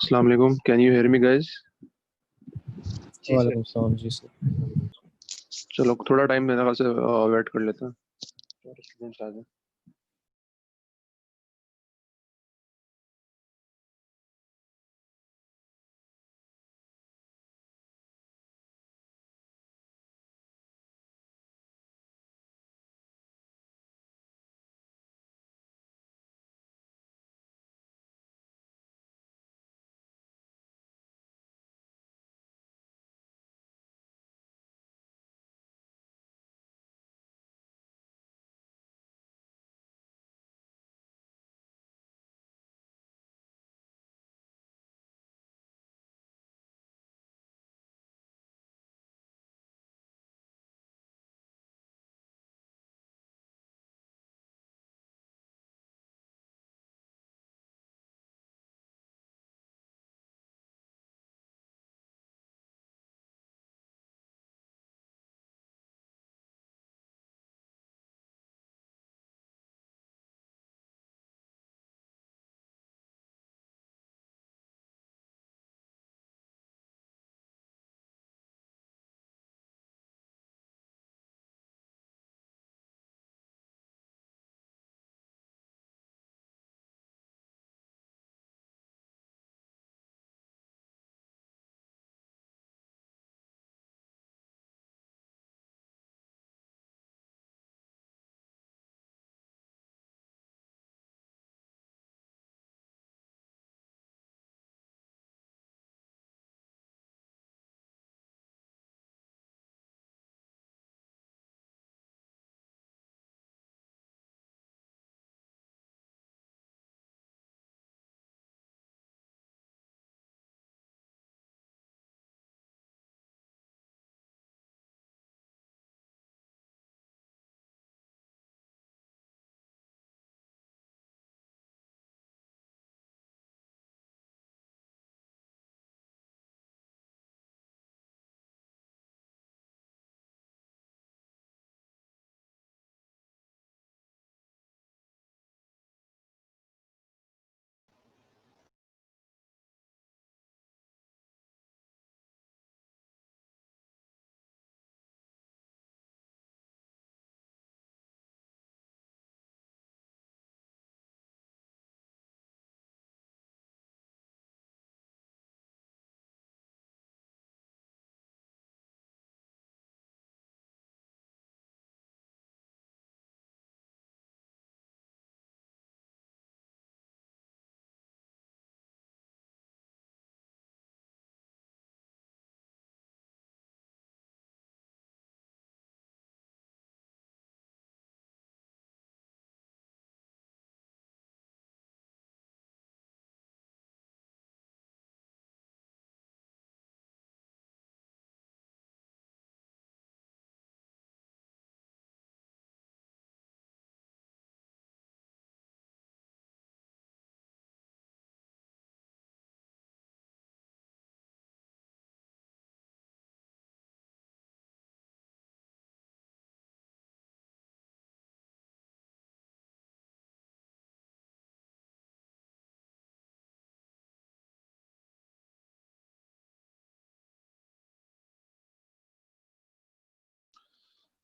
अस्सलाम वालेकुम, can you hear me guys? जी सर। वालेकुम सलाम जी सर। चलो थोड़ा टाइम मेरे ख्याल से वेट कर लेते हैं और स्टूडेंट्स आ जाए।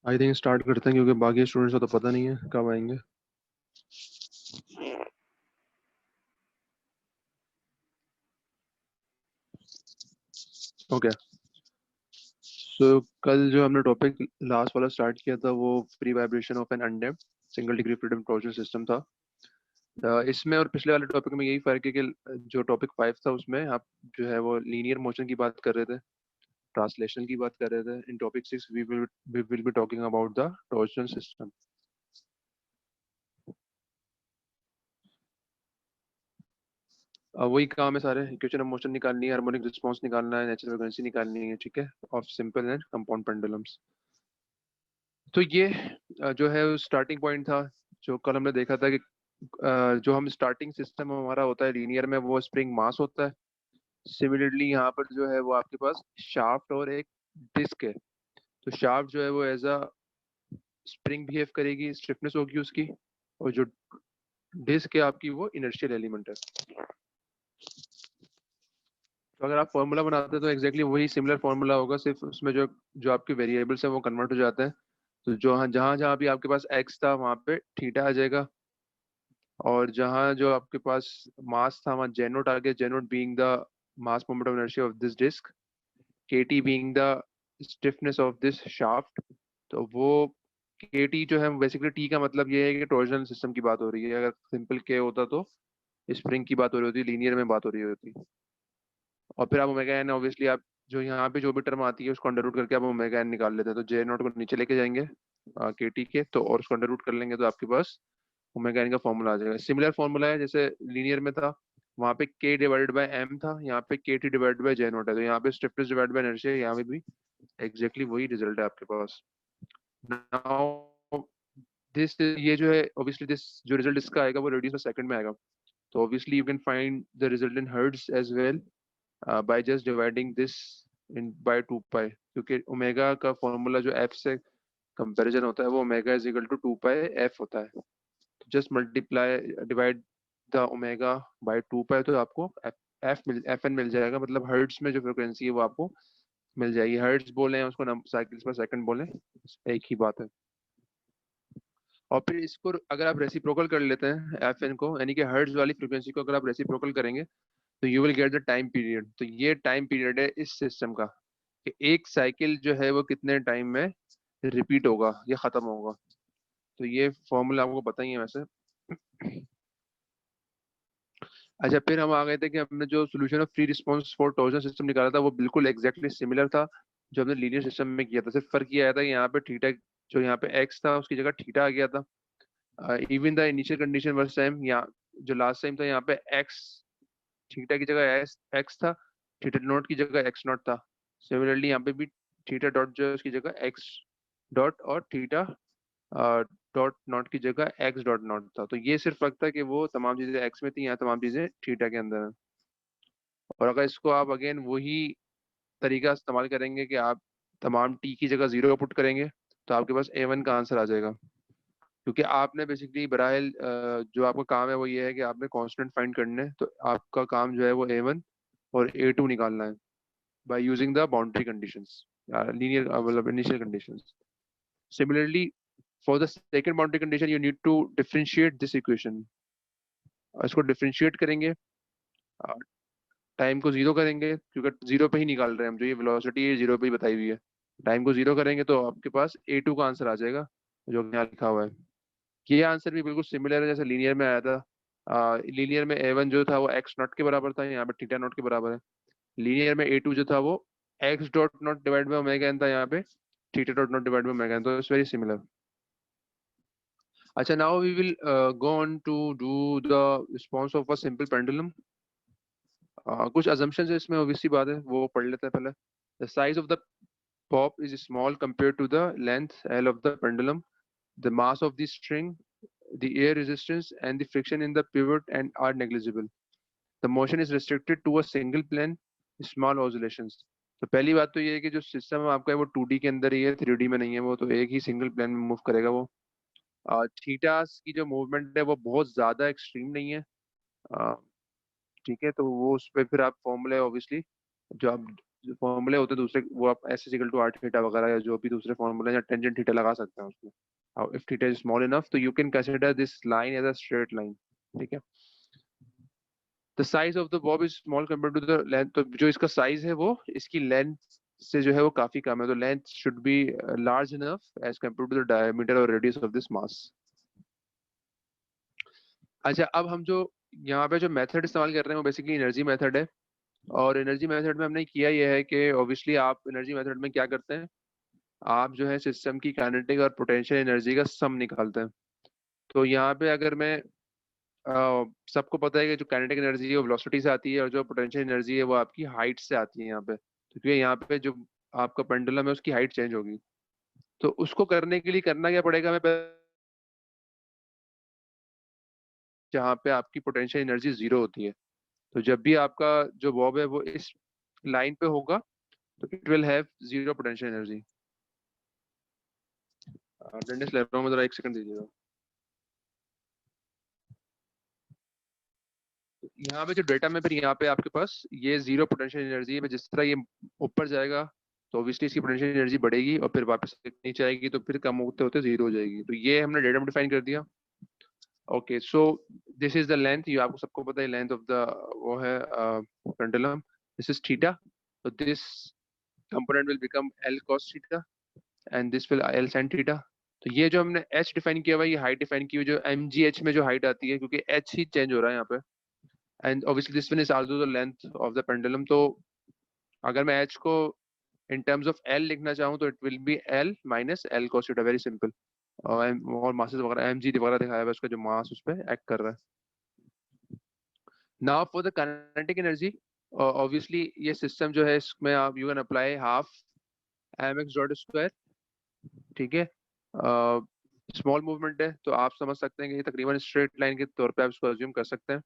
आई थिंक स्टार्ट करते हैं क्योंकि बाकी स्टूडेंट्स को तो पता नहीं है कब आएंगे। ओके, सो कल जो हमने टॉपिक लास्ट वाला स्टार्ट किया था वो free vibration of an undamped single degree freedom torsion system था। इसमें और पिछले वाले टॉपिक में यही फर्क है कि जो टॉपिक 5 था उसमें आप जो है वो लीनियर मोशन की बात कर रहे थे, ट्रांसलेशन की बात कर रहे थे। In topic 6 we will be talking about the torsion system. वही काम है, सारे इक्वेशन ऑफ मोशन निकालनी है, हार्मोनिक रिस्पांस निकालना है, नेचुरल फ्रीक्वेंसी निकालनी है, ठीक है, of simple and compound pendulums. तो ये जो है स्टार्टिंग पॉइंट था। जो कल हमने देखा था कि जो हम स्टार्टिंग सिस्टम हमारा होता है लीनियर में, वो स्प्रिंग मास होता है। सिमिलरली यहाँ पर जो है वो आपके पास शाफ्ट और एक डिस्क है। तो शाफ्ट जो है वो एज अ स्प्रिंग बिहेव करेगी, स्टिफनेस होगी उसकी, और जो डिस्क है आपकी वो इनर्शियल एलिमेंट है। तो अगर आप फॉर्मूला बनाते हैं तो एग्जैक्टली वही सिमिलर फॉर्मूला होगा, सिर्फ उसमें जो जो आपके वेरिएबल्स हैं वो कन्वर्ट हो जाते हैं। तो जो जहाँ जहाँ भी आपके पास एक्स था वहाँ पे थीटा आ जाएगा, और जहाँ जो आपके पास मास था वहाँ जे नोट आ गया, J naught being the mass moment of inertia of this disc, K T being the stiffness of this shaft. तो वो के टी जो है बेसिकली, टी का मतलब ये है कि टॉर्जनल सिस्टम की बात हो रही है, अगर सिंपल के होता तो स्प्रिंग की बात हो रही होती, लीनियर में बात हो रही होती। और फिर आप ओमेगा एन, ऑब्वियसली आप जो यहाँ पे जो भी टर्म आती है उसको अंडर रूट करके आप ओमेगा एन निकाल लेते हैं, तो जे नॉट को नीचे लेके जाएंगे के टी के, तो और उसको अंडर रूट कर लेंगे तो आपके पास ओमेगा एन का फॉर्मूला आ जाएगा। सिमिलर फॉर्मूला है जैसे लीनियर में था, वहाँ पे के डिवाइडेड बाय एम था, यहाँ पे के T divided by J not है, तो यहाँ पे स्टिफनेस डिवाइडेड बाय इनर्शिया, यहाँ पे भी एग्जैक्टली वही रिजल्ट है आपके पास। नाउ दिस, ये जो है ऑब्वियसली दिस जो रिजल्ट इसका आएगा वो रेडियस पर सेकंड में आएगा, तो obviously you can find the result in hertz as well by just dividing this in by 2 pi, क्योंकि ओमेगा का फॉर्मूला जो एफ से कंपैरिजन होता है वो omega is equal to 2 pi F होता है। तो just multiply divide the omega by 2 pi, तो आपको एफ एन मिल जाएगा, मतलब हर्ट्ज में जो फ्रिक्वेंसी है वो आपको मिल जाएगी। हर्ट्ज बोले हैं उसको, साइकिल्स पर सेकंड बोले, एक ही बात है। और फिर इसको अगर आप रेसिप्रोकल कर लेते हैं एफ एन को, यानी कि हर्ट्ज वाली फ्रिक्वेंसी को अगर आप रेसिप्रोकल करेंगे तो you will get the time period. तो ये टाइम पीरियड है इस सिस्टम का, कि एक साइकिल जो है वो कितने टाइम में रिपीट होगा या खत्म होगा। तो ये फॉर्मूला आपको पता ही है वैसे। अच्छा, फिर हम आ गए थे कि हमने जो solution of free response for torsion system निकाला था वो बिल्कुल एग्जैक्टली सिमिलर था जो हमने लीनियर सिस्टम में किया था, सिर्फ फर्क ये आया था कि यहाँ पे थीटा, जो यहाँ पे एक्स था उसकी जगह थीटा आ गया था। Even the initial condition were same, यहाँ जो लास्ट टाइम था यहाँ पे एक्स थीटा की जगह एक्स था, थीटा नॉट की जगह एक्स नॉट था। सिमिलरली यहाँ पे भी थीटा डॉट जो है उसकी जगह एक्स डॉट, और थीटा डॉट नॉट की जगह एक्स डॉट नॉट था। तो ये सिर्फ फर्क था कि वो तमाम चीजें एक्स में थी, यहाँ तमाम चीजें थीटा के अंदर है। और अगर इसको आप अगेन वही तरीका इस्तेमाल करेंगे कि आप तमाम टी की जगह जीरो पुट करेंगे, तो आपके पास ए वन का आंसर आ जाएगा। क्योंकि आपने बेसिकली बराह जो आपका काम है वो ये है कि आपने कांस्टेंट फाइंड करने हैं, तो आपका काम जो है वो ए वन और ए टू निकालना है by using the boundary conditions, linear मतलब initial conditions. Similarly, for the second boundary condition, you need to differentiate this equation. इसको डिफरेंशिएट करेंगे, टाइम को जीरो करेंगे, क्योंकि जीरो पे ही निकाल रहे हैं हम, जो ये वेलोसिटी है जीरो पे ही बताई हुई है। टाइम को जीरो करेंगे तो आपके पास ए टू का आंसर आ जाएगा, जो यहाँ लिखा हुआ है। ये आंसर भी बिल्कुल सिमिलर है जैसे लीनियर में आया था। लीनियर में ए वन जो था वो एक्स नॉट के बराबर था, यहाँ पे थीटा नॉट के बराबर है। लीनियर में ए टू जो था वो X dot not divide by omega N था, यहाँ पे theta dot not divide by omega N, तो इट्स वेरी सिमिलर। अच्छा, now we will go on to do the response of a simple pendulum. कुछ assumptions है इसमें, obviously बात है, वो पढ़ लेते हैं पहले। The size of the pop is small compared to the length L of the pendulum. The mass of the string, the air resistance, and the friction in the pivot and are negligible. The motion is restricted to a single plane, small oscillations. तो पहली बात तो ये है कि जो system आपका है वो 2D के अंदर ही है, 3D में नहीं है, वो तो एक ही सिंगल प्लेन में मूव करेगा वो। थीटा की जो मूवमेंट है वो बहुत ज्यादा एक्सट्रीम नहीं है। अ, ठीक है, तो वो उस पर फिर आप फॉर्मूले ऑब्वियसली, जो आप जो फॉर्मूले होते हैं दूसरे, वो आप S equal to R theta वगैरह या जो भी दूसरे फॉर्मूले या टेंजेंट थीटा लगा सकते हैं उसमें। If theta is small enough तो you can consider this line as a straight line. ठीक है, the size of the bob is small compared to the length, तो जो इसका साइज है वो इसकी लेंथ से जो है वो काफी कम है, तो length should be large enough as compare to the diameter और रेडियस ऑफ दिस मास। अच्छा, अब हम जो यहाँ पे जो मेथड इस्तेमाल कर रहे हैं वो बेसिकली एनर्जी मेथड है। और एनर्जी मेथड में हमने किया यह है कि ऑब्वियसली आप एनर्जी मेथड में क्या करते हैं, आप जो है सिस्टम की काइनेटिक और पोटेंशियल एनर्जी का सम निकालते हैं। तो यहाँ पे अगर मैं सबको पता है कि जो काइनेटिक एनर्जी है वो वेलोसिटी से आती है, और जो पोटेंशियल एनर्जी है वो आपकी हाइट से आती है यहाँ पे, क्योंकि यहाँ पे जो आपका पेंडुलम है उसकी हाइट चेंज होगी। तो उसको करने के लिए करना क्या पड़ेगा हमें, जहाँ पे आपकी पोटेंशियल एनर्जी जीरो होती है। तो जब भी आपका जो बॉब है वो इस लाइन पे होगा तो it will have zero potential energy. Attendance ले रहा हूँ मैं, जरा एक सेकंड दीजिएगा। यहाँ पे जो डेटा में फिर यहाँ पे आपके पास ये जीरो पोटेंशियल एनर्जी है, जिस तरह ये ऊपर जाएगा तो ऑब्वियसली इसकी पोटेंशियल एनर्जी बढ़ेगी और फिर वापस नीचे आएगी तो फिर कम होते होते जीरो हो जाएगी। तो ये हमने डेटा में डिफाइन कर दिया। Okay, so this is the length, ये आपको सबको पता है लेंथ ऑफ द वो है पेंडुलम, दिस इज थीटा। तो this component will become L cos theta and this will L sin theta. तो ये जो हमने h डिफाइन किया हुआ है, ये हाइट डिफाइन की हुई जो mgh में जो हाइट आती है, क्योंकि h ही चेंज हो रहा है यहाँ पे, and obviously this one is also the length of the pendulum. तो अगर मैं h को इन टर्म्स ऑफ l लिखना चाहूँ तो it will be l minus L cos theta, very simple. और मासेस वगैरह mg वगैरह दिखाया हुआ है, उसका जो मास उस पर एक्ट कर रहा है। Now for the kinetic energy, obviously ये सिस्टम जो है इसमें आप you can apply half mx dot square, ठीक है। स्मॉल मूवमेंट है तो आप समझ सकते हैं कि ये तकरीबन स्ट्रेट लाइन के तौर पे आप इसको अज्यूम कर सकते हैं।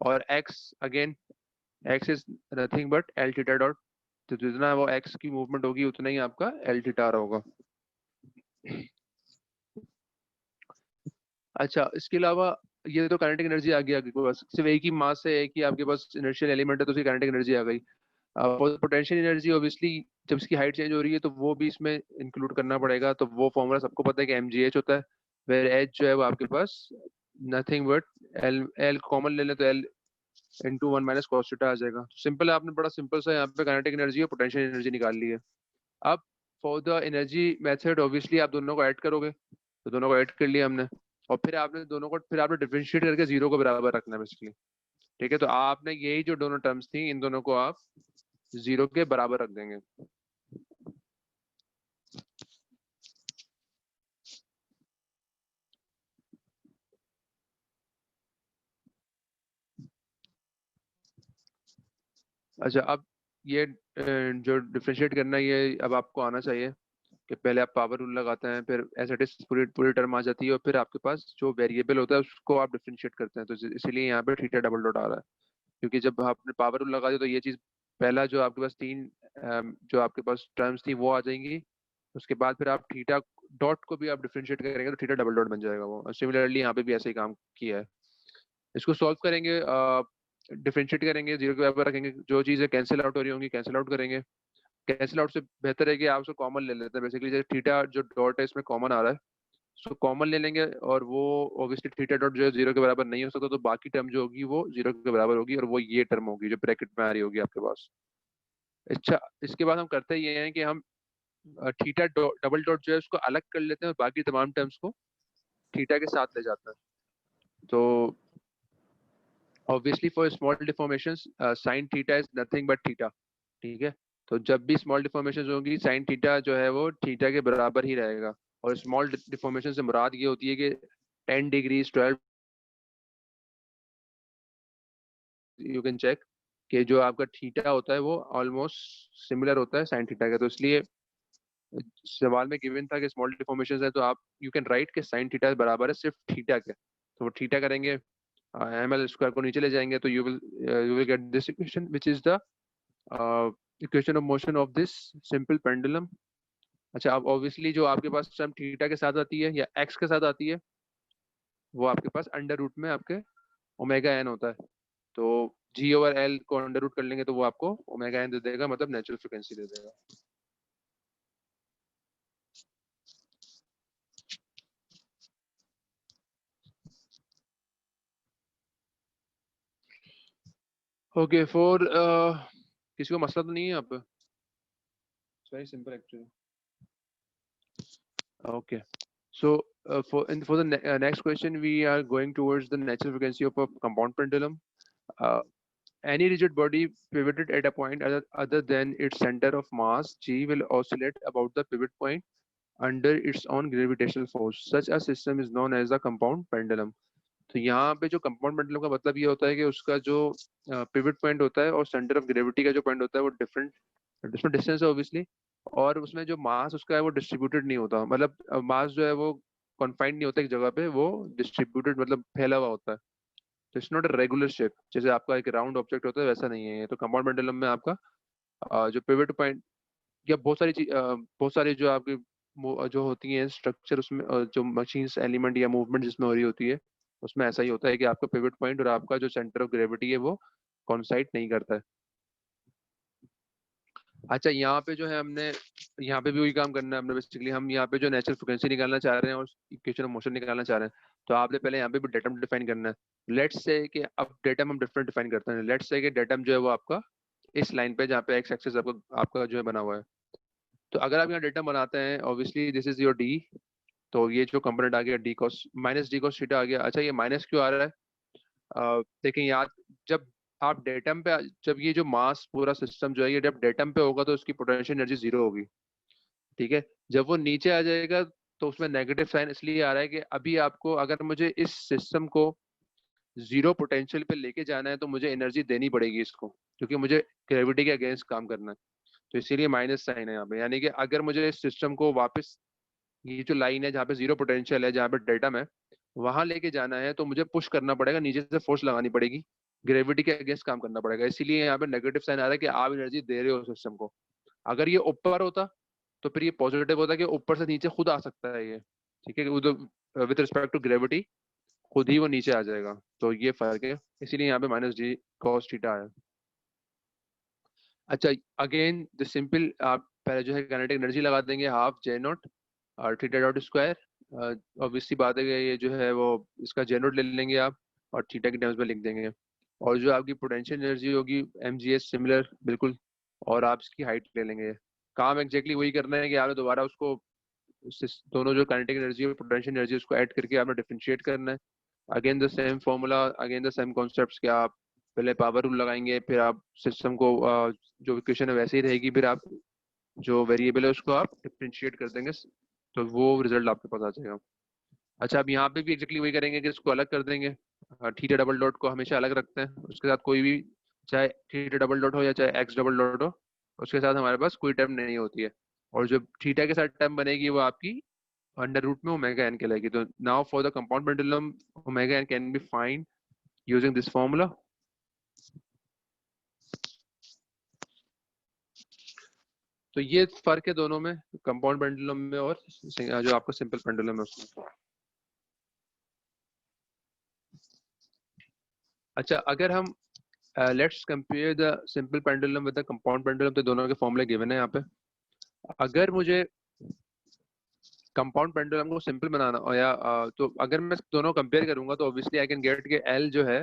और x again, x is nothing but L theta dot, तो जितना वो x की मूवमेंट होगी उतना ही आपका एल थीटा आ रहा होगा। अच्छा, इसके अलावा ये तो काइनेटिक एनर्जी आ गई आपके पास, सिर्फ एक ही मास है, एक ही आपके पास इनर्शियल एलिमेंट है तो उसकी काइनेटिक एनर्जी आ गई। पोटेंशियल एनर्जी ऑब्वियसली जब इसकी हाइट चेंज हो रही है तो वो भी इसमें इंक्लूड करना पड़ेगा। तो वो फॉर्मूला सबको पता है कि mgh होता है, वेर h जो है वो आपके पास nothing but L, L common ले लें तो L into one minus cos theta आ जाएगा। सिंपल है, आपने बड़ा सिंपल सा यहाँ पे काइनेटिक एनर्जी और पोटेंशियल एनर्जी निकाल ली है। अब for the energy method obviously आप दोनों को ऐड करोगे, तो दोनों को ऐड कर लिया हमने, और फिर आपने दोनों को फिर आपने डिफरेंशिएट करके जीरो को बराबर रखना है बेसिकली, ठीक है। तो आपने यही जो दोनों टर्म्स थी इन दोनों को आप जीरो के बराबर रख देंगे। अच्छा, अब ये जो डिफरेंशिएट करना है ये अब आपको आना चाहिए कि पहले आप पावर रूल लगाते हैं, फिर एज इट इज पूरी पूरी टर्म आ जाती है और फिर आपके पास जो वेरिएबल होता है उसको आप डिफरेंशिएट करते हैं। तो इसीलिए यहाँ पे थीटा डबल डॉट आ रहा है, क्योंकि जब आपने पावर रूल लगा दिया तो ये चीज पहला जो आपके पास तीन जो आपके पास टर्म्स थी वो आ जाएंगी। उसके बाद फिर आप थीटा डॉट को भी आप डिफरेंशिएट करेंगे तो थीटा डबल डॉट बन जाएगा वो। और सिमिलरली यहाँ पे भी ऐसे ही काम किया है। इसको सॉल्व करेंगे, डिफरेंशिएट करेंगे, जीरो के बराबर रखेंगे, जो चीजें कैंसिल आउट हो रही होंगी कैंसिल आउट करेंगे। कैंसिल आउट से बेहतर है कि आप उसको कॉमन ले लेते हैं, बेसिकली जैसे थीटा जो डॉट है इसमें कॉमन आ रहा है, उसको कॉमन ले लेंगे और वो ऑब्वियसली थीटा डॉट जो है जीरो के बराबर नहीं हो सकता, तो बाकी टर्म जो होगी वो जीरो के बराबर होगी और वो ये टर्म होगी जो ब्रैकेट में आ रही होगी आपके पास। अच्छा, इसके बाद हम करते ये हैं कि हम थीटा डबल डॉट जो है उसको अलग कर लेते हैं और बाकी तमाम टर्म्स को थीटा के साथ ले जाते हैं। तो obviously for small deformations sine theta is nothing but theta, ठीक है। तो जब भी स्मॉल डिफॉर्मेशन होगी साइन थीटा जो है वो थीटा के बराबर ही रहेगा। और स्मॉल डिफॉर्मेशन से मुराद ये होती है कि 10 डिग्रीज 12, यू कैन चेक कि जो आपका थीटा होता है वो ऑलमोस्ट सिमिलर होता है साइन थीटा का। तो इसलिए सवाल में गिवन था कि स्मॉल डिफॉर्मेशन है तो आप यू कैन राइट के साइन थीटा बराबर है सिर्फ थीटा के। तो वो थीटा करेंगे, एम एल स्क्वायर को नीचे ले जाएंगे तो you will get this equation which is the equation of motion of this simple pendulum. अच्छा, अब ऑब्वियसली जो आपके पास टर्म थीटा के साथ आती है या एक्स के साथ आती है वो आपके पास अंडर रूट में आपके ओमेगा एन होता है। तो जी ओवर एल को अंडर रूट कर लेंगे तो वो आपको ओमेगा एन दे देगा, मतलब नेचुरल फ्रिक्वेंसी दे देगा। ओके, फॉर किसी को मसला तो नहीं है यहाँ पे? Very simple actually. Okay, so for the next question we are going towards the natural frequency of a compound pendulum. uh, any rigid body pivoted at a point other than its center of mass g will oscillate about the pivot point under its own gravitational force. Such a system is known as the compound pendulum. तो यहाँ पे जो compound pendulum का मतलब ये होता है कि उसका जो पिवट पॉइंट होता है और सेंटर ऑफ ग्रेविटी का जो पॉइंट होता है वो डिफरेंट डिफरेंट डिस्टेंस है ऑब्वियसली, और उसमें जो मास उसका है वो डिस्ट्रीब्यूटेड नहीं होता, मतलब मास जो है वो कॉन्फाइंड नहीं होता एक जगह पे, वो डिस्ट्रीब्यूटेड मतलब फैला हुआ होता है। तो it's not a regular shape, जैसे आपका एक राउंड ऑब्जेक्ट होता है वैसा नहीं है ये। तो कंपाउंड पेंडुलम में आपका जो पिवट पॉइंट या बहुत सारी चीज बहुत सारी जो आपकी जो होती हैं स्ट्रक्चर उसमें जो मशीन्स एलिमेंट या मूवमेंट जिसमें हो रही होती है उसमें ऐसा ही होता है कि आपका पिवट पॉइंट और आपका जो सेंटर ऑफ ग्रेविटी है वो कॉन्साइड नहीं करता है। अच्छा, यहाँ पे जो है हमने यहाँ पे भी वही काम करना है हमने बेसिकली। हम यहाँ पे जो नेचुरल फ्रिक्वेंसी निकालना चाह रहे हैं और इक्वेशन ऑफ मोशन निकालना चाह रहे हैं, तो आपने पहले यहाँ पे भी डेटम डिफाइन करना है। लेट्स से कि अब डेटम हम डिफरेंट डिफाइन करते हैं। लेट्स से कि डेटम जो है वो आपका इस लाइन पे जहाँ पे एक्स एक्सिस आपका जो है बना हुआ है। तो अगर आप यहाँ डेटम बनाते हैं, obviously this is your D. तो ये जो कंपोनेंट आ गया D cos minus D cos theta आ गया। अच्छा, ये माइनस क्यों आ रहा है? देखिए याद, जब आप डेटम पे, जब ये जो मास पूरा सिस्टम जो है ये जब डेटम पे होगा तो उसकी पोटेंशियल एनर्जी जीरो होगी, ठीक है। जब वो नीचे आ जाएगा तो उसमें नेगेटिव साइन इसलिए आ रहा है कि अभी आपको, अगर मुझे इस सिस्टम को जीरो पोटेंशियल पे लेके जाना है तो मुझे एनर्जी देनी पड़ेगी इसको, क्योंकि मुझे ग्रेविटी के अगेंस्ट काम करना है। तो इसीलिए माइनस साइन है यहाँ पे। यानी कि अगर मुझे इस सिस्टम को वापस, ये जो लाइन है जहाँ पे जीरो पोटेंशियल है, जहाँ पे डेटम है, वहां लेके जाना है तो मुझे पुश करना पड़ेगा, नीचे से फोर्स लगानी पड़ेगी, ग्रेविटी के अगेंस्ट काम करना पड़ेगा। इसीलिए यहाँ पे नेगेटिव साइन आ रहा है कि आप एनर्जी दे रहे हो सिस्टम को। अगर ये ऊपर होता तो फिर ये पॉजिटिव होता कि ऊपर से नीचे खुद आ सकता है ये, ठीक है, विद रिस्पेक्ट टू ग्रेविटी खुद ही वो नीचे आ जाएगा। तो ये फर्क है, इसीलिए यहाँ पे माइनस डी कॉस थीटा है। अच्छा, अगेन द सिंपल, आप पहले जो है काइनेटिक एनर्जी लगा देंगे हाफ जे नॉट और थीटा डॉट स्क्वायर। ऑब्वियसली बात है कि ये जो है वो इसका जे नॉट ले लेंगे आप और थीटा के टर्म्स में लिख देंगे। और जो आपकी पोटेंशियल एनर्जी होगी एम जी एस सिमिलर बिल्कुल, और आप इसकी हाइट ले लेंगे। काम एग्जैक्टली वही करना है कि आपने दोबारा उसको दोनों जो काइनेटिक एनर्जी और पोटेंशियल एनर्जी उसको ऐड करके आपने डिफरेंशिएट करना है। Again the same formula, again the same concepts कि आप पहले पावर रूल लगाएंगे, फिर आप सिस्टम को जो इक्वेशन है वैसे ही रहेगी, फिर आप जो वेरिएबल है उसको आप डिफरेंशिएट कर देंगे तो वो रिजल्ट आपके पास आ जाएगा। अच्छा, अब यहाँ पे भी एग्जैक्टली वही करेंगे कि इसको अलग कर देंगे। थीटा डबल डॉट को हमेशा अलग रखते हैं, उसके साथ कोई भी, चाहे थीटा डबल डॉट हो या चाहे एक्स डबल डॉट हो, उसके साथ हमारे पास कोई टर्म नहीं होती है। और जो थीटा के साथ टर्म बनेगी वो आपकी अंडर रूट में ओमेगा एन कहलाएगी। तो now for the compound pendulum omega N can be find using this formula. तो ये फर्क है दोनों में, कंपाउंड पेंडुलम में और जो आपका सिंपल पेंडुलम है उसमें। अच्छा, अगर हम let's compare the simple pendulum with the compound pendulum, तो दोनों के फॉर्मूले गिवन है यहाँ पे। अगर मुझे कंपाउंड पेंडुलम को सिंपल बनाना हो या तो अगर मैं दोनों कंपेयर करूंगा तो obviously I can get K L जो है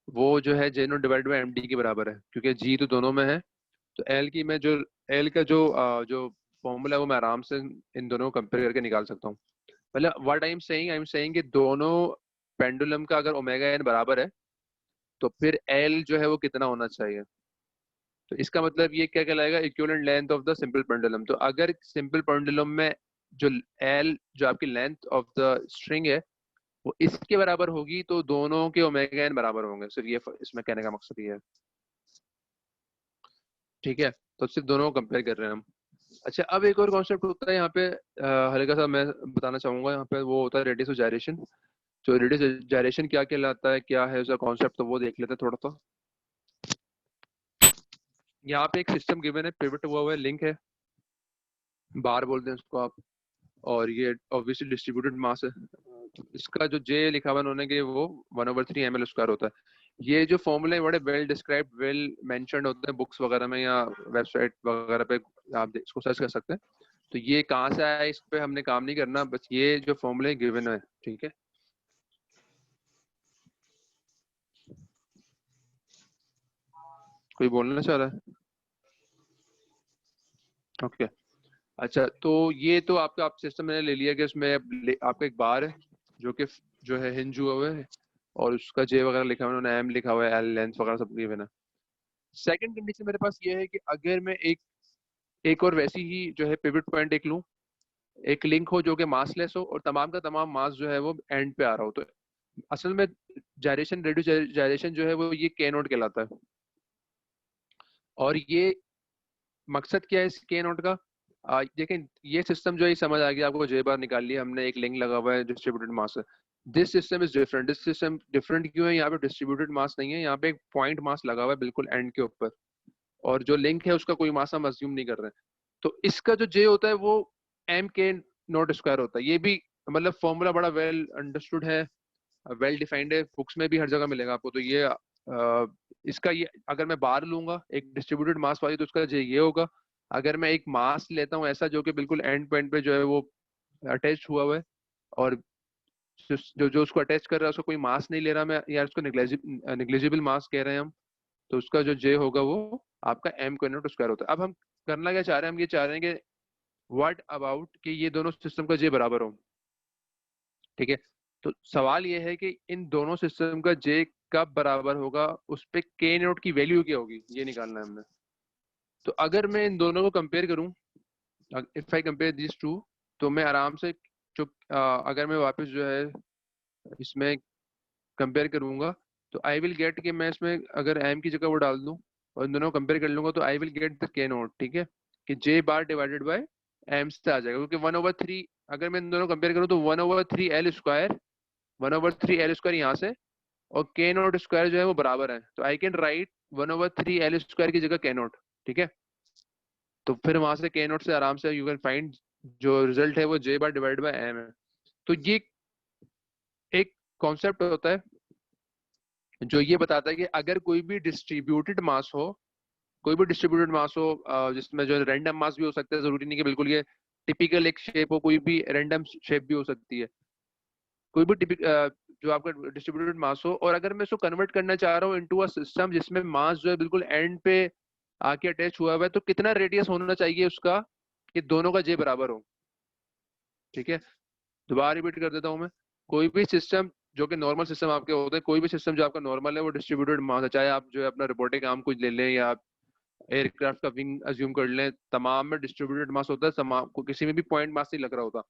वो जो है J naught divide by M D के बराबर है, क्योंकि जी तो दोनों में है। तो एल की मैं जो एल का जो फॉर्मूला है वो मैं आराम से इन दोनों को कंपेयर करके निकाल सकता हूँ। मतलब व्हाट आई एम सेइंग कि दोनों पेंडुलम का अगर ओमेगा एन बराबर है तो फिर एल जो है वो कितना होना चाहिए। तो इसका मतलब ये क्या कहलाएगा, equivalent length of the simple pendulum. तो अगर सिंपल पेंडुलम में जो एल जो आपकी लेंथ ऑफ द स्ट्रिंग है वो इसके बराबर होगी तो दोनों के ओमेगा एन बराबर होंगे। सिर्फ ये इसमें कहने का मकसद ये है, ठीक है। तो सिर्फ दोनों को कंपेयर कर रहे हैं हम। अच्छा, अब एक और कॉन्सेप्ट होता है यहाँ पे, हल्का सा मैं बताना चाहूंगा यहाँ पे, वो होता है रेडियस ऑफ जायरेशन। तो रेडियस ऑफ जायरेशन क्या कहलाता है, क्या है उसका कॉन्सेप्ट, तो वो देख लेते हैं थोड़ा सा। यहाँ पे एक सिस्टम गिवन है, पिवट हुआ है, लिंक है, बार बोलते हैं उसको आप, और ये ऑब्वियसली डिस्ट्रीब्यूटेड मास है। तो इसका जो जे लिखा हुआ उन्होंने कि वो 1/3 ml स्क्वायर होता है। ये जो फॉर्मूले बड़े वेल डिस्क्राइब्ड, वेल मेंशन्ड होते हैं बुक्स वगैरह में या वेबसाइट वगैरह पे, आप इसको सर्च कर सकते हैं। तो ये कहाँ से आया इस पे हमने काम नहीं करना, बस ये जो फॉर्मूले गिवन है, ठीक है। कोई बोलना चाह रहा है? ओके। अच्छा, तो ये तो आपका आप सिस्टम मैंने ले लिया कि उसमें आपका एक बार है जो कि जो है हिंज हुआ हुआ है और उसका जे वगैरह लिखा हुआ है, उन्होंने एम लिखा हुआ है, एल लेंथ वगैरह सब गिवन है। सेकंड कंडीशन मेरे पास ये है कि अगर मैं एक और वैसी ही जो है पिवट पॉइंट एक लूं, एक लिंक हो जो कि मासलेस हो और तमाम का तमाम मास जो है वो एंड पे आ रहा हो, तो असल में जायरेशन, रेडियस जायरेशन जो है वो ये के नोट कहलाता है। और ये मकसद क्या है इस के नोट का, देखें ये सिस्टम जो है समझ आ गया आपको, जे बार निकाल लिया हमने, एक लिंक लगा हुआ है डिस्ट्रीब्यूटेड मास है। This system is different. This system different क्यों है, यहाँ पे डिस्ट्रीब्यूटेड मास नहीं है, यहाँ पे एक पॉइंट मास लगा हुआ है बिल्कुल एंड के ऊपर, और जो लिंक है उसका कोई मास हम अज्यूम नहीं कर रहे हैं। तो इसका जो जे होता है वो एम के नॉट स्क्वायर होता है। ये भी मतलब फॉर्मूला बड़ा वेल अंडरस्टूड है, वेल डिफाइंड है, बुक्स में भी हर जगह मिलेगा आपको। तो ये इसका ये अगर मैं बार लूंगा एक डिस्ट्रीब्यूटेड मास वाली तो उसका ये होगा। अगर मैं एक मास लेता हूँ ऐसा जो कि बिल्कुल एंड पॉइंट पे जो है वो अटैच हुआ है, और जो जो उसको अटैच कर रहा है उसको कोई मास नहीं ले रहा मैं, या उसको निग्लिजिबल मास कह रहे हैं हम, तो उसका जो जे होगा वो आपका एम को नॉट स्क्वायर होता है। अब हम करना क्या चाह रहे हैं, हम ये चाह रहे हैं कि व्हाट अबाउट कि ये दोनों सिस्टम का जे बराबर हो। ठीक है, तो सवाल ये है कि इन दोनों सिस्टम का जे कब बराबर होगा, उस पे के नोट की वैल्यू क्या होगी, ये निकालना है हमने। तो अगर मैं इन दोनों को कंपेयर करूं, if I compare this two, तो मैं आराम से जो अगर मैं वापस जो है इसमें कंपेयर करूंगा, तो आई विल गेट कि मैं इसमें अगर एम की जगह वो डाल दूं और इन दोनों को कंपेयर कर लूंगा, तो आई विल गेट द के नोट। ठीक है, कि जे बार डिवाइडेड बाय एम से आ जाएगा, क्योंकि 1/3 अगर मैं इन दोनों कंपेयर करूं तो 1/3 L स्क्वायर, 1/3 L स्क्वायर यहाँ से, और के नोट स्क्वायर जो है वो बराबर है, तो I can write 1/3 L square की जगह के नोट। ठीक है, तो फिर वहां से के नोट से आराम से यू कैन फाइंड जो रिजल्ट है वो जे बार डिवाइड बाय एम है। तो ये एक कॉन्सेप्ट होता है जो ये बताता है कि अगर कोई भी डिस्ट्रीब्यूटेड मास हो, कोई भी डिस्ट्रीब्यूटेड मास हो, जिसमें जो रैंडम मास भी हो सकता है, जरूरी नहीं कि बिल्कुल ये टिपिकल एक शेप हो, कोई भी रैंडम शेप भी हो सकती है, कोई भी जो आपका डिस्ट्रीब्यूटेड मास हो, और अगर मैं इसको कन्वर्ट करना चाह रहा हूँ इनटू अ सिस्टम जिसमें मास जो है बिल्कुल एंड पे आके अटैच हुआ हुआ है, तो कितना रेडियस होना चाहिए उसका कि दोनों का जे बराबर हो। ठीक है, दोबारा रिपीट कर देता हूँ मैं। कोई भी सिस्टम जो कि नॉर्मल सिस्टम आपके होते हैं, कोई भी सिस्टम जो आपका नॉर्मल है वो डिस्ट्रीब्यूटेड मास है, चाहे आप जो है अपना रोबोटिक आर्म कुछ ले लें या आप एयरक्राफ्ट का विंग अज्यूम कर लें, तमाम में डिस्ट्रीब्यूटेड मास होता है, तमाम को किसी में भी पॉइंट मास नहीं लग रहा होता।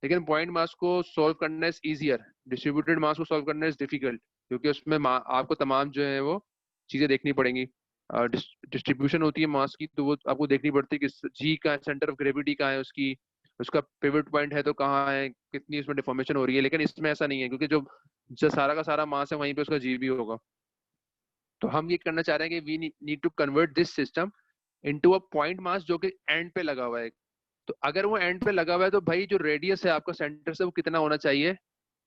लेकिन पॉइंट मास को सॉल्व करना इज ईजियर, डिस्ट्रीब्यूटेड मास को सॉल्व करना इज डिफिकल्ट, क्योंकि उसमें आपको तमाम जो है वो चीजें देखनी पड़ेंगी। डिस्ट्रीब्यूशन होती है मास की, तो वो आपको देखनी पड़ती है कि जी का सेंटर ऑफ ग्रेविटी कहाँ है उसकी, उसका पिवट पॉइंट है तो कहाँ है, कितनी उसमें डिफॉर्मेशन हो रही है। लेकिन इसमें ऐसा नहीं है, क्योंकि जो सारा का सारा मास है वहीं पे उसका जी भी होगा। तो हम ये करना चाह रहे हैं कि we need to convert this system into a point mass जो कि एंड पे लगा हुआ है। तो अगर वो एंड पे लगा हुआ है तो भाई जो रेडियस है आपका सेंटर से वो कितना होना चाहिए,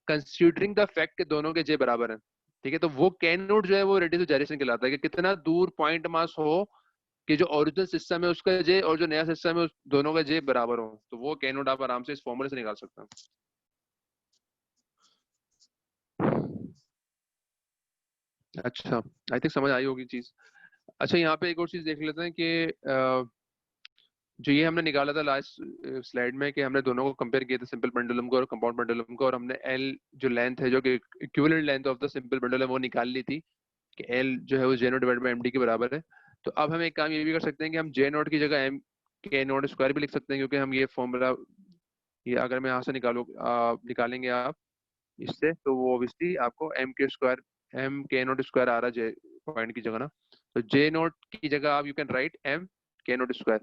कंसीडरिंग द फैक्ट कि दोनों के जे बराबर हैं। ठीक है, तो वो कैन नोट जो है वो रेडियस ऑफ जाइरेशन कहलाता है, कि कितना दूर पॉइंट मास हो कि जो ओरिजिनल सिस्टम है उसका जे और जो नया सिस्टम है उस दोनों का जे बराबर हो, तो वो कैन नोट आप आराम से इस फॉर्मूले से निकाल सकते हैं। अच्छा, आई थिंक समझ आई होगी चीज। अच्छा, यहाँ पे एक और चीज देख लेते हैं कि जो ये हमने निकाला था लास्ट स्लाइड में, कि हमने दोनों को कंपेयर किया था, सिंपल पेंडुलम को और कंपाउंड पेंडुलम को, और हमने एल जो लेंथ है जो कि equivalent length of the simple pendulum वो निकाल ली थी कि एल जो है वो J naught divide by M D के बराबर है। तो अब हम एक काम ये भी कर सकते हैं कि हम जे नोट की जगह एम के नोट स्क्वायर भी लिख सकते हैं, क्योंकि हम ये फॉर्मूला ये अगर मैं यहाँ से निकालेंगे आप इससे, तो वो ऑब्वियसली आपको एम के square M K naught square आ रहा है जे पॉइंट की जगह ना। तो जे नोट की जगह आप you can write M K naught square,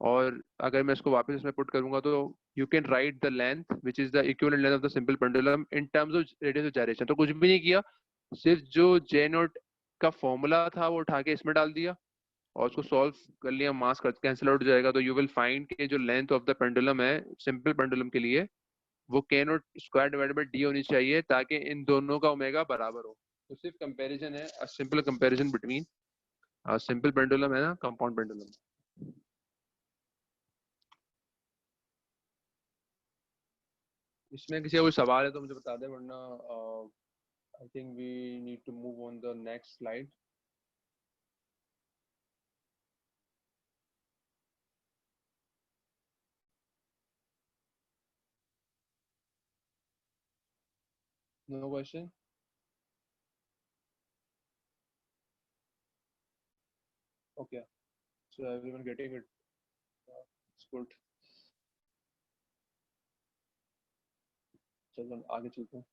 और अगर मैं इसको वापस इसमें पुट करूंगा तो you can write the length which is the equivalent length of the simple pendulum in terms of radius of gyration. तो कुछ भी नहीं किया, सिर्फ जो जे नोट का फॉर्मूला था वो उठा के इसमें डाल दिया और उसको सॉल्व कर लिया, मास कैंसिल आउट हो जाएगा, तो यू विल फाइंड के जो लेंथ ऑफ द पेंडुलम है सिंपल पेंडुलम के लिए वो के naught square divided by D होनी चाहिए, ताकि इन दोनों का ओमेगा बराबर हो। तो सिर्फ कंपैरिजन है, simple comparison between simple pendulum है ना कंपाउंड पेंडुलम। इसमें किसी का कोई सवाल है तो मुझे बता दे, वरना I think we need to move on the next slide. No question? Okay, so everyone getting it? It's good. चलो आगे चलते हैं।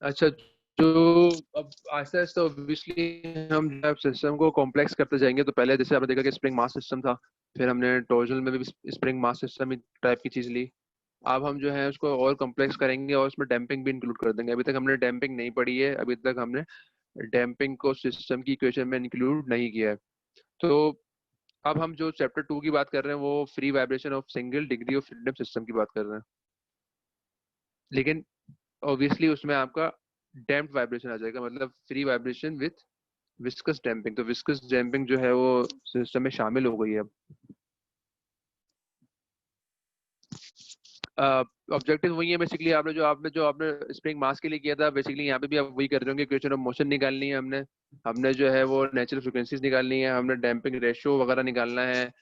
अच्छा, जो अब आहिस्ता आहिस्ता ऑब्वियसली हम जब सिस्टम को कॉम्प्लेक्स करते जाएंगे, तो पहले जैसे आपने देखा कि स्प्रिंग मास सिस्टम था, फिर हमने टॉर्जनल में भी स्प्रिंग मास सिस्टम टाइप की चीज ली। अब हम जो है उसको और कॉम्प्लेक्स करेंगे और उसमें डैम्पिंग भी इंक्लूड कर देंगे। अभी तक हमने डैम्पिंग नहीं पढ़ी है, अभी तक हमने डैम्पिंग को सिस्टम की इक्वेशन में इंक्लूड नहीं किया है। तो अब हम जो चैप्टर 2 की बात कर रहे हैं वो free vibration of single degree of freedom system की बात कर रहे हैं, लेकिन ऑब्वियसली उसमें आपका डैम्प्ड वाइब्रेशन आ जाएगा, मतलब free vibration with viscous damping. तो विस्कस डैम्पिंग जो है वो सिस्टम में शामिल हो गई है अब। ऑब्जेक्टिव वही है बेसिकली, आपने स्प्रिंग मास के लिए किया था, बेसिकली यहाँ पे भी आप वही कर रहे होंगे। इक्वेशन ऑफ मोशन निकालनी है हमने, हमने जो है वो नेचुरल फ्रीक्वेंसीज निकालनी है, हमने डैम्पिंग रेशियो वगैरह निकालना है,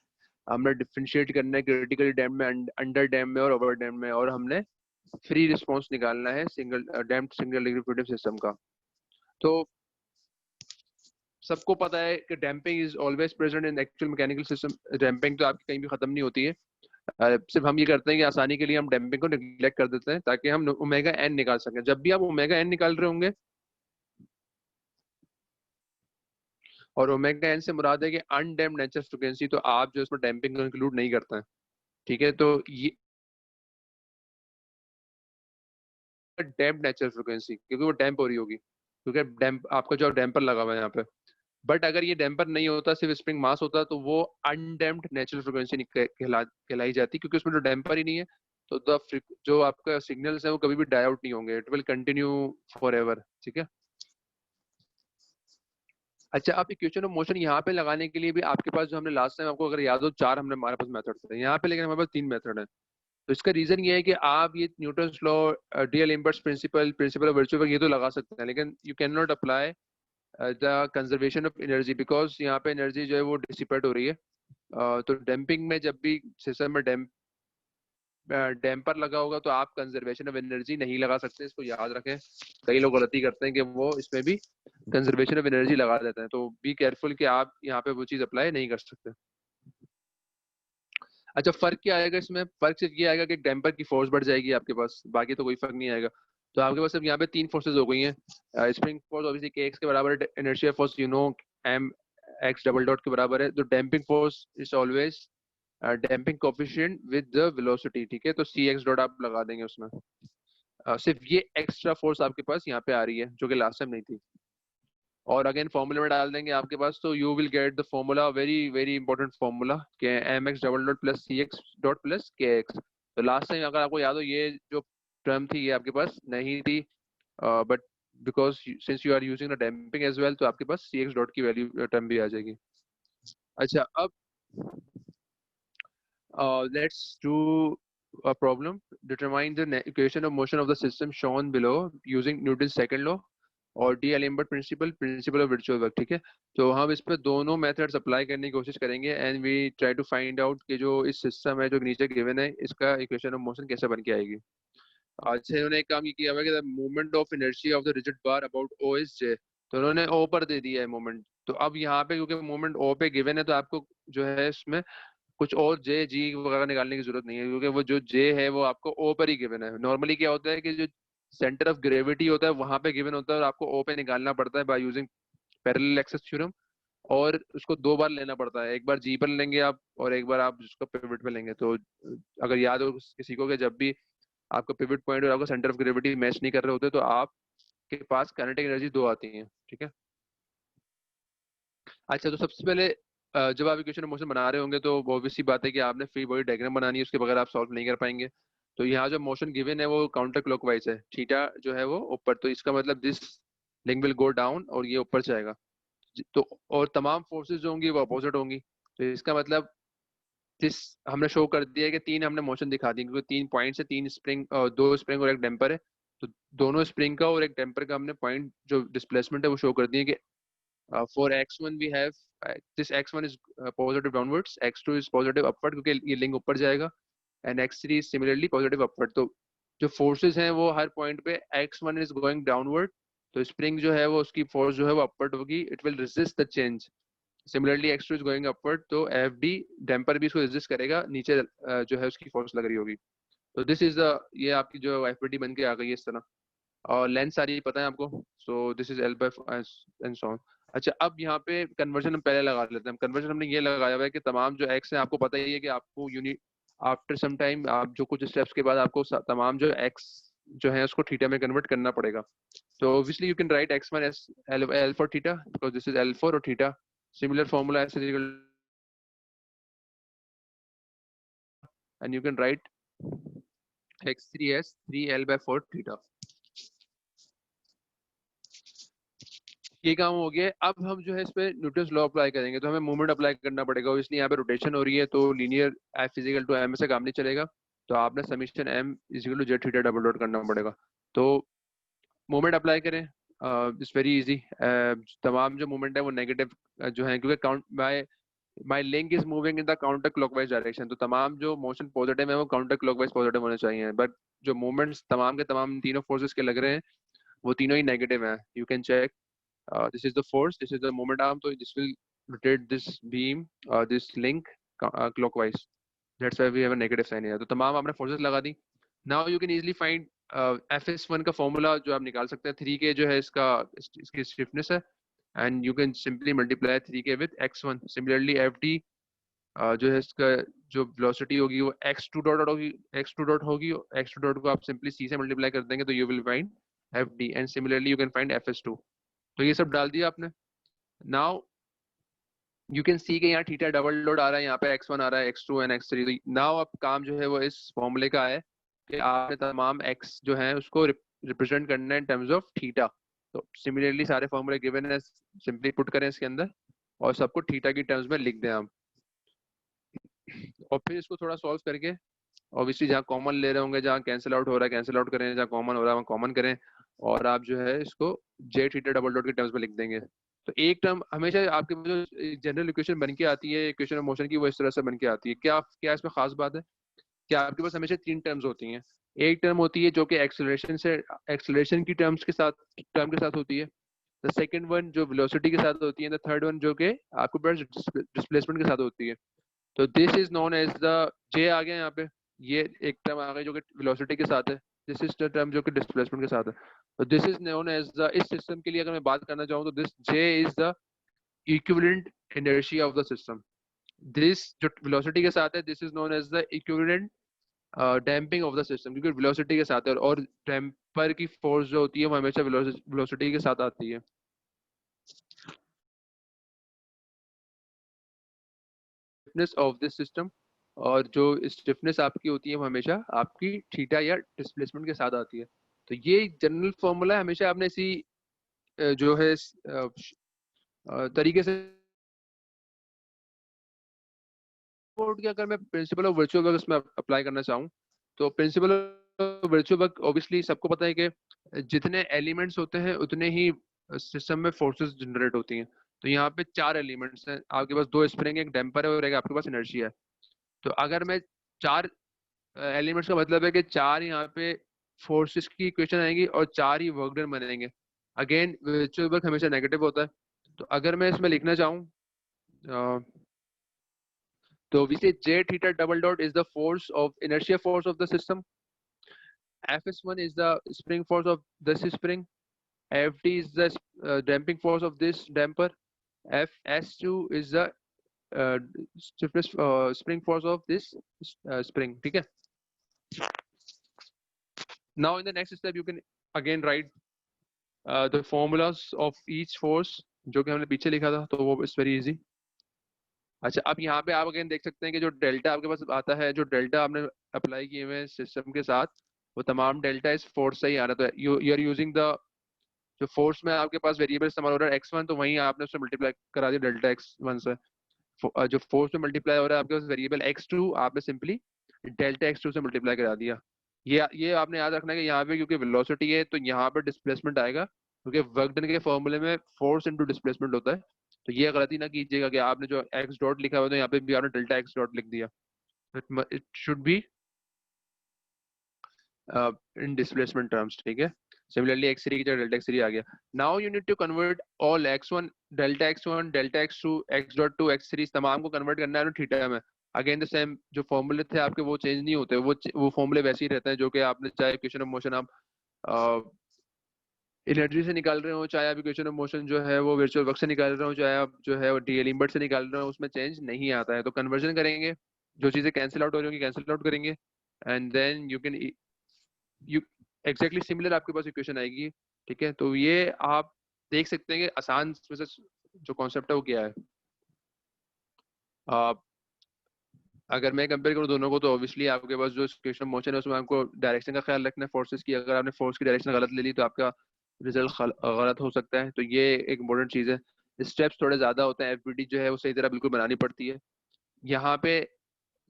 हमने डिफरेंशिएट करना है क्रिटिकली डैम में, अंडर डैम में और ओवर डैम में, और हमने फ्री रिस्पॉन्स निकालना है single damped single degree freedom system का। तो सबको पता है कि damping is always present in actual mechanical system. Damping तो आपकी कहीं भी खत्म नहीं होती है। सिर्फ हम ये करते हैं कि आसानी के लिए हम डैम्पिंग को निगलेक्ट कर देते हैं ताकि हम ओमेगा एन निकाल सकें। जब भी आप ओमेगा एन निकाल रहे होंगे, और ओमेगा एन से मुराद है कि अनडैम्प्ड नेचुरल फ्रीक्वेंसी, तो आप जो इसमें डैम्पिंग को इंक्लूड नहीं करते हैं। ठीक है, तो ये डैम्प्ड नेचुरल फ्रीक्वेंसी, क्योंकि वो डैम्प हो रही होगी, क्योंकि डैम्प आपका जो डैम्पर लगा हुआ है यहाँ पे। बट अगर ये डैम्पर नहीं होता, सिर्फ स्प्रिंग मास होता, तो वो अनडैम्प्ड नेचुरल फ्रीक्वेंसी कहलाई जाती, क्योंकि उसमें जो डैम्पर ही नहीं है। तो जो आपका सिग्नल्स है वो कभी भी डाई आउट नहीं होंगे, it will continue for ever. ठीक है। अच्छा, आप इक्वेशन ऑफ मोशन यहाँ पे लगाने के लिए भी आपके पास, जो हमने लास्ट टाइम आपको अगर याद हो, चार हमने हमारे पास मेथड थे यहाँ पे, लेकिन हमारे पास 3 मेथड है। तो इसका रीजन ये है कि आप ये Newton's law, D'Alembert's principle, principle of virtual work, ये तो लगा सकते हैं, लेकिन you can not apply the conservation of energy, because यहाँ पे एनर्जी जो है वो डिसिपेट हो रही है। तो डैम्पिंग में जब भी सिस्टम में डैम्पर लगा होगा, तो आप कंजर्वेशन ऑफ एनर्जी नहीं लगा सकते, इसको याद रखें। कई लोग गलती करते हैं कि वो इसमें भी कंजर्वेशन ऑफ एनर्जी लगा देते हैं, तो बी केयरफुल कि आप यहाँ पे वो चीज अप्लाई नहीं कर सकते। अच्छा, फर्क क्या आएगा इसमें? फर्क सिर्फ ये आएगा कि डैम्पर की फोर्स बढ़ जाएगी आपके पास, बाकी तो कोई फर्क नहीं आएगा। तो आपके पास सिर्फ यहाँ पे 3 फोर्सेज हो गई हैं। Spring force obviously K X के बराबर है, inertia force M X double dot के बराबर है। तो damping force is always damping coefficient with the velocity. ठीक है, तो सी एक्स डॉट आप लगा देंगे उसमें। सिर्फ ये एक्स्ट्रा फोर्स आपके पास यहाँ पे आ रही है, जो कि लास्ट टाइम नहीं थी। और अगेन फॉर्मूले में डाल देंगे आपके पास, तो you will get the formula, very very important formula, के M X double dot plus C X dot plus K X. तो लास्ट टाइम अगर आपको याद हो, ये जो टर्म थी ये आपके पास नहीं थी, but because since you are using the damping as well, तो आपके पास सी एक्स डॉट की वैल्यू टर्म भी आ जाएगी। अच्छा, अब let's do a problem. Determine the equation of motion of the system shown below using Newton's second law और D'Alembert principle, principle of virtual work. ठीक है, तो हम इस पर दोनों मेथड्स अप्लाई करने की कोशिश करेंगे, and we try to find out कि जो इस सिस्टम है जो नीचे गिवन है, इसका इक्वेशन ऑफ मोशन कैसे बन के आएगी। अच्छा, इन्होंने एक काम ये किया हुआ है कि movement of inertia of the rigid bar about O is J, तो उन्होंने ओ पर दे दिया है मूवमेंट। तो अब यहाँ पे क्योंकि मूवमेंट ओ पे गिवन है, तो आपको जो है इसमें कुछ और जे जी वगैरह निकालने की जरूरत नहीं है, क्योंकि वो जो जे है वो आपको ओ पर ही गिवन है। नॉर्मली क्या होता है कि जो सेंटर ऑफ ग्रेविटी होता है वहां पे गिवन होता है, और आपको ओ पे निकालना पड़ता है by using parallel axis theorem, और उसको 2 बार लेना पड़ता है, एक बार जी पर लेंगे आप, और एक बार आप उसको पिवट पे लेंगे। तो अगर याद हो किसी को कि जब भी आपका पिवट पॉइंट और आपका सेंटर ऑफ ग्रेविटी मैच नहीं कर रहे होते, तो आपके पास काइनेटिक एनर्जी 2 आती है। ठीक है। अच्छा, तो सबसे पहले जब आप इक्वेशन ऑफ मोशन बना रहे होंगे, तो ऑब्वियसली बात है कि आपने फ्री बॉडी डायग्राम बनानी है, उसके बगैर आप सॉल्व नहीं कर पाएंगे। तो यहाँ जो मोशन गिवन है वो काउंटर क्लॉकवाइज है, थीटा जो है वो ऊपर, तो इसका मतलब this link will go down और ये ऊपर जाएगा। तो और तमाम फोर्सेस जो होंगी वो अपोजिट होंगी। तो इसका मतलब जिस हमने शो कर दिया है कि 3 हमने मोशन दिखा दी, क्योंकि 3 पॉइंट्स है, 3 स्प्रिंग, 2 स्प्रिंग और एक डैम्पर है। तो दोनों स्प्रिंग का और एक डैम्पर का हमने पॉइंट जो डिस्प्लेसमेंट है वो शो कर दिए कि for x1 we have this x1 is positive downwards, x2 is positive upward, क्योंकि ये लिंक ऊपर जाएगा, and x3 is similarly positive upward। तो जो फोर्सेस हैं वो हर पॉइंट पे x1 is going downward, तो स्प्रिंग जो है वो उसकी फोर्स जो है वो अपवर्ड होगी, it will resist the change. Similarly x2 is going upward, तो fd डैम्पर भी इसको रेजिस्ट करेगा, नीचे जो है उसकी फोर्स लग रही होगी। तो दिस इज द, ये आपकी जो fd बन के आ गई है इस तरह। और लेंथ सारी पता है आपको, so this is L by and so on. अच्छा, अब यहाँ पे कन्वर्जन हम पहले लगा लेते हैं। कन्वर्जन हमने ये लगाया हुआ है कि तमाम जो एक्स है, आपको पता ही है कि आपको यूनिट आफ्टर सम टाइम आप जो कुछ स्टेप्स के बाद आपको तमाम जो एक्स जो है उसको थीटा में कन्वर्ट करना पड़ेगा। So obviously you can write x1 as L for theta because this is L4 or theta. Similar formula as equal, and you can write x3 as 3L by 4 theta. ये काम हो गया। अब हम जो है इस पे न्यूटन्स लॉ अप्लाई करेंगे, तो हमें मोमेंट अप्लाई करना पड़ेगा। इसलिए यहाँ पे रोटेशन हो रही है, तो linear F equal to M से काम नहीं चलेगा, तो आपने summation M equal to Z theta double dot करना पड़ेगा। तो मोमेंट अप्लाई करें, इट्स वेरी इजी। तमाम जो मोमेंट है वो नेगेटिव जो है, क्योंकि count my link is moving in the counter clockwise direction, तो तमाम जो मोशन पॉजिटिव है वो काउंटर क्लॉकवाइज पॉजिटिव होने चाहिए। बट जो मूवमेंट्स तमाम के तमाम तीनों फोर्सेस के लग रहे हैं वो तीनों ही नेगेटिव हैं। You can check, this is the force, this is the moment arm, so this will rotate this beam, this link clockwise. That's why we have a negative sign here. तो तमाम आपने forces लगा दी। Now you can easily find FS1 का formula जो आप निकाल सकते हैं। 3K जो है इसकी stiffness है, and you can simply multiply 3K with x1. Similarly FD जो है इसका जो velocity होगी वो x2 dot होगी, x2 dot होगी, x2 dot को आप simply c से multiply कर देंगे तो you will find FD, and similarly you can find FS2. तो ये सब डाल दिया आपने। नाउ यू कैन सी के यहाँ थीटा डबल डॉट आ रहा है, यहाँ पे x1 आ रहा है, x2 एंड x3। तो नाउ अब काम जो है वो इस फॉर्मूले का है कि आपने तमाम x जो है उसको रिप्रेजेंट करना है इन टर्म्स ऑफ थीटा। तो सिमिलरली सारे फॉर्मूले गिवन है, सिंपली पुट करें इसके अंदर और सबको थीटा की टर्म्स में लिख दें हम, और फिर इसको थोड़ा सॉल्व करके ऑब्वियसली जहाँ कॉमन ले रहे होंगे, जहाँ कैंसिल आउट हो रहा है कैंसिल आउट करें, जहाँ कॉमन हो रहा है वहाँ कॉमन करें, और आप जो है इसको जे थीटा डबल डॉट के टर्म्स में लिख देंगे। तो एक टर्म हमेशा आपके जो जनरल इक्वेशन बन के आती है इक्वेशन ऑफ मोशन की, वो इस तरह से बन के आती है। क्या क्या इसमें खास बात है कि आपके पास हमेशा तीन टर्म्स होती हैं। एक टर्म होती है जो कि एक्सेलरेशन की टर्म के साथ होती है। द सेकंड वन जो वेलोसिटी के साथ होती है, द थर्ड वन जो कि आपके पास डिस्प्लेसमेंट के साथ होती है। तो this is known as the J आ गया यहाँ पे, ये एक टर्म आ गई जो कि वेलोसिटी के साथ है। दिस इज द टर्म जो कि डिस्प्लेसमेंट के साथ है। तो this is known as the, इस सिस्टम के लिए अगर मैं बात करना चाहूँ तो this J is the equivalent inertia of the system. This जो वेलोसिटी के साथ है this is known as the equivalent damping of the system, क्योंकि वेलोसिटी के साथ है, और डैम्पर की फोर्स जो होती है वो हमेशा वेलोसिटी के साथ आती है। स्टिफनेस ऑफ दिस सिस्टम, और जो स्टिफनेस आपकी होती है वो हमेशा आपकी थीटा या डिस्प्लेसमेंट के साथ आती है। तो ये जनरल फॉर्मूला है, हमेशा आपने इसी जो है तरीके से कि अगर मैं प्रिंसिपल ऑफ वर्चुअल वर्क इसमें अप्लाई करना चाहूँ तो principal of virtual work obviously सबको पता है कि जितने एलिमेंट्स होते हैं उतने ही सिस्टम में फोर्सेस जनरेट होती हैं। तो यहाँ पे 4 एलिमेंट्स हैं, आपके पास 2 स्प्रिंग, एक डैम्पर है और एक आपके पास इनर्शिया है। तो अगर मैं 4 एलिमेंट्स का मतलब है कि 4 यहाँ पे फोर्सेस की इक्वेशन आएंगी और 4 ही वर्क डन बनेंगे। अगेन वर्चुअल वर्क हमेशा नेगेटिव होता है। तो अगर मैं इसमें लिखना चाहूँ तो we say J theta double dot is the force of inertia force of the system. Fs1 is the spring force of this spring. Ft is the damping force of this damper. Fs2 is the stiffness spring force of this spring. ठीक है? Now in the next step you can again write the formulas of each force जो कि हमने पीछे लिखा था, तो वो is very easy. अच्छा, अब यहाँ पे आप अगेन देख सकते हैं कि जो डेल्टा आपके पास आता है, जो डेल्टा आपने अप्लाई किए हुए सिस्टम के साथ, वो तमाम डेल्टा इस फोर्स से ही आ रहा है। तो यू आर यूजिंग द जो फोर्स में आपके पास वेरिएबल इस्तेमाल हो रहा है x1, तो वहीं आपने उससे मल्टीप्लाई करा दिया डेल्टा x1 से। जो फोर्स में मल्टीप्लाई हो रहा है आपके पास वेरिएबल x2, आपने सिंपली डेल्टा x2 से मल्टीप्लाई करा दिया। ये आपने याद रखना है कि यहाँ पे क्योंकि वेलोसिटी है तो यहाँ पे डिस्प्लेसमेंट आएगा, क्योंकि वर्क डन के फॉर्मूले में फोर्स इनटू डिस्प्लेसमेंट होता है। तो ये गलती ना कीजिएगा कि आपने जो x डॉट लिखा हुआ तो यहाँ पे भी आपने डेल्टा x डॉट लिख दिया। It should be in displacement terms, ठीक है? सिमिलरली x3 की जगह डेल्टा x3 आ गया। Now you need to convert all x1 delta x1 delta x2 x dot two x3 तमाम को कन्वर्ट करना है थीटा में। अगेन द सेम जो फॉर्मूले थे आपके वो चेंज नहीं होते, वो फॉर्मूले वैसे ही रहते हैं जो कि आपने चाहे इक्वेशन ऑफ मोशन आप एनर्जी से निकाल रहे हो, चाहे आप इक्वेशन ऑफ मोशन जो है वो वर्चुअल वर्क से निकाल रहे हो, चाहे आप जो है वो डीएलिम्बर्ट से निकाल रहे हो, उसमें चेंज नहीं आता है। तो कन्वर्जन करेंगे, जो चीजें कैंसिल आउट हो रही होंगी कैंसिल आउट करेंगे, and then you exactly similar आपके पास इक्वेशन आएगी। ठीक है, तो ये आप देख सकते हैं कि आसान में से जो कॉन्सेप्ट है वो क्या है। आप अगर मैं कंपेयर करूँ दोनों को, तो ऑब्वियसली आपके पास जो इक्वेशन ऑफ मोशन है उसमें आपको डायरेक्शन का ख्याल रखना है फोर्सेस की। अगर आपने फोर्स की डायरेक्शन गलत ले ली तो आपका रिजल्ट गलत हो सकता है। तो ये एक इम्पोर्टेंट चीज़ है। स्टेप्स थोड़े ज़्यादा होते हैं, एफबीडी जो है वो सही तरह बिल्कुल बनानी पड़ती है। यहाँ पे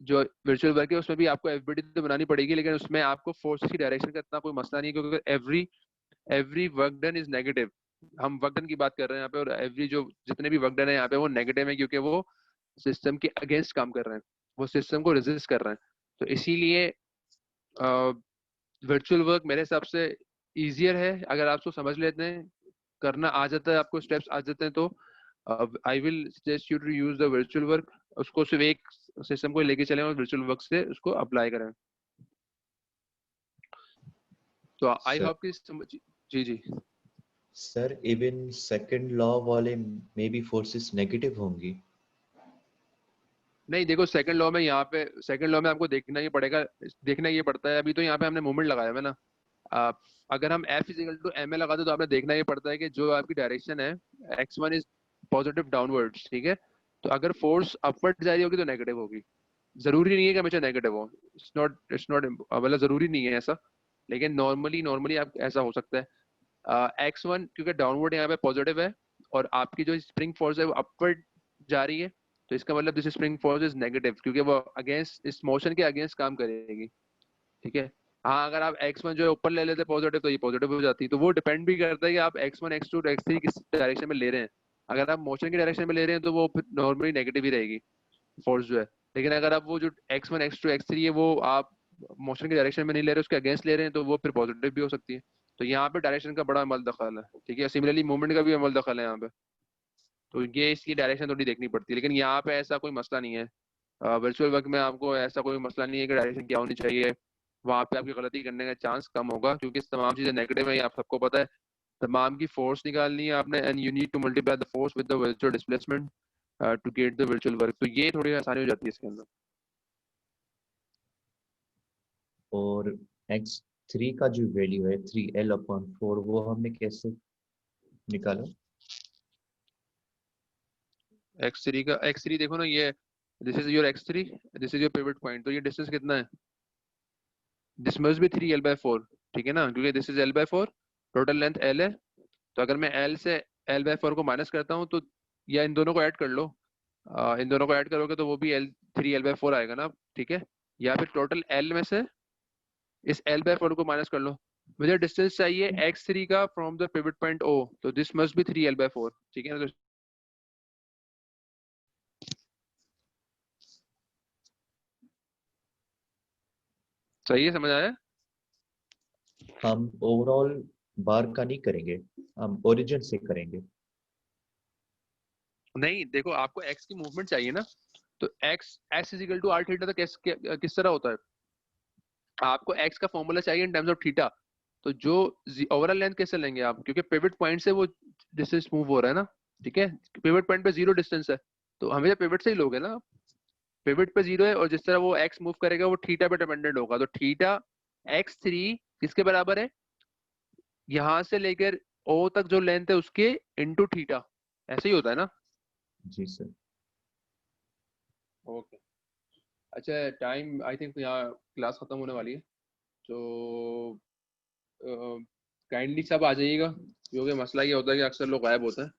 जो वर्चुअल वर्क है उसमें भी आपको एफबीडी तो बनानी पड़ेगी, लेकिन उसमें आपको फोर्सेस की डायरेक्शन का इतना कोई मसला नहीं है, क्योंकि every work done is negative. हम वर्क डन की बात कर रहे हैं यहाँ पे, और एवरी जो जितने भी वर्क डन है यहाँ पे वो नेगेटिव है, क्योंकि वो सिस्टम के अगेंस्ट काम कर रहे हैं, वो सिस्टम को रेजिस्ट कर रहे हैं। तो इसीलिए वर्चुअल वर्क मेरे हिसाब से इजियर है। अगर आप उसको समझ लेते हैं, करना आ जाता है, आपको स्टेप्स आ जाते हैं, तो I will suggest you to use the virtual work. उसको सिर्फ एक सिस्टम को लेके चलें और वर्चुअल वर्क से उसको अप्लाई करें। तो आई सर होप कि जी जी। सर इवन सेकंड लॉ वाले में भी फोर्सेस नेगेटिव होंगी? नहीं देखो, सेकंड लॉ में यहाँ पे सेकंड लॉ में आपको देखना ही पड़ेगा, देखना ये पड़ता है। अभी तो यहाँ पे हमने मोमेंट लगाया है ना। अगर हम F equal to M A लगाते तो आपने देखना ये पड़ता है कि जो आपकी डायरेक्शन है x1 इज पॉजिटिव डाउनवर्ड्स। ठीक है, तो अगर फोर्स अपवर्ड जा रही होगी तो नेगेटिव होगी। जरूरी नहीं है कि हमेशा नेगेटिव हो, इट्स नॉट मतलब जरूरी नहीं है ऐसा, लेकिन नॉर्मली नॉर्मली आप ऐसा हो सकता है। x1 क्योंकि डाउनवर्ड यहाँ पे पॉजिटिव है, और आपकी जो स्प्रिंग फोर्स है वो अपवर्ड जा रही है, तो इसका मतलब this spring force is negative, क्योंकि वो अगेंस्ट इस मोशन के अगेंस्ट काम करेगी। ठीक है, हाँ अगर आप x1 जो है ऊपर ले लेते पॉजिटिव तो ये पॉजिटिव हो जाती है। तो वो डिपेंड भी करता है कि आप x1 x2 x3 किस डायरेक्शन में ले रहे हैं। अगर आप मोशन की डायरेक्शन में ले रहे हैं तो वो नॉर्मली नेगेटिव ही रहेगी फोर्स जो है। लेकिन अगर आप वो जो x1 x2 x3 है वो आप मोशन की डायरेक्शन में नहीं ले रहे, उसके अगेंस्ट ले रहे हैं, तो वो फिर पॉजिटिव भी हो सकती है। तो यहाँ पे डायरेक्शन का बड़ा अमल दखल है। ठीक है, सिमिलरली मूवमेंट का भी अमल दखल है यहाँ पे। तो ये इसकी डायरेक्शन थोड़ी देखनी पड़ती है, लेकिन यहाँ पे ऐसा कोई मसला नहीं है। वर्चुअल वर्क में आपको ऐसा कोई मसला नहीं है कि डायरेक्शन क्या होनी चाहिए। वहां पे आपकी गलती करने का चांस कम होगा, क्योंकि तमाम चीजें नेगेटिव है, आप सबको पता है। तमाम की फोर्स निकालनी है आपने, and you need to multiply the force with the virtual displacement to get the virtual work. तो ये थोड़ी आसानी हो जाती है इसके अंदर। और x3 का जो वैल्यू है 3L/4 वो हमने कैसे निकाला? x3 देखो ना, ये this is your x3, this is your pivot point. तो ये डिस्टेंस कितना है? This must be 3L/4। ठीक है ना, क्योंकि this is L/4, total length L है। तो अगर मैं L से L/4 को माइनस करता हूँ तो, या इन दोनों को ऐड कर लो, इन दोनों को ऐड करोगे तो वो भी 3L/4 आएगा ना। ठीक है, या फिर टोटल L में से इस L/4 को माइनस कर लो। मुझे डिस्टेंस चाहिए x3 का from the pivot point O, तो दिस मस्ट बी 3L/4। ठीक है ना, तो सही है, समझ आया? हम ओवरऑल बार का नहीं करेंगे, हम ओरिजिन से करेंगे। नहीं देखो, आपको x की मूवमेंट चाहिए ना, तो x equal to R theta, तो किस तरह होता है? आपको x का फॉर्मूला चाहिए इन टर्म्स ऑफ थीटा। तो जो ओवरऑल लेंथ कैसे लेंगे आप, क्योंकि पिवट पॉइंट से वो डिस्टेंस मूव हो रहा है ना। ठीक है, पिवट पॉइंट पे जीरो डिस्टेंस है, तो हमेशा पिवट से ही लोगे ना। पिवट पे जीरो है, और जिस तरह वो x मूव करेगा वो थीटा पे डिपेंडेंट होगा। तो थीटा x3 किसके बराबर है? यहाँ से लेकर O तक जो लेंथ है उसके इनटू थीटा। ऐसे ही होता है ना। जी सर। ओके, अच्छा टाइम आई थिंक यहाँ क्लास खत्म होने वाली है, तो काइंडली सब आ जाइएगा, क्योंकि मसला ये होता है कि अक्सर लोग गायब होते हैं।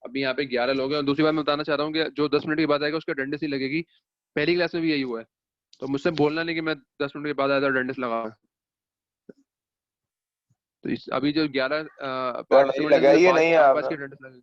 अभी यहाँ पे 11 लोग हैं, और दूसरी बात मैं बताना चाह रहा हूँ कि जो 10 मिनट के बाद आएगा उसका अटेंडेंस ही लगेगी। पहली क्लास में भी यही हुआ है, तो मुझसे बोलना नहीं कि मैं 10 मिनट के बाद आया था अटेंडेंस लगा। तो अभी जो 11 सर पार्टिसिपेंट नहीं है, लगाइए, पाँच नहीं के आ आसपास रहा। की अटेंडेंस लगेगी।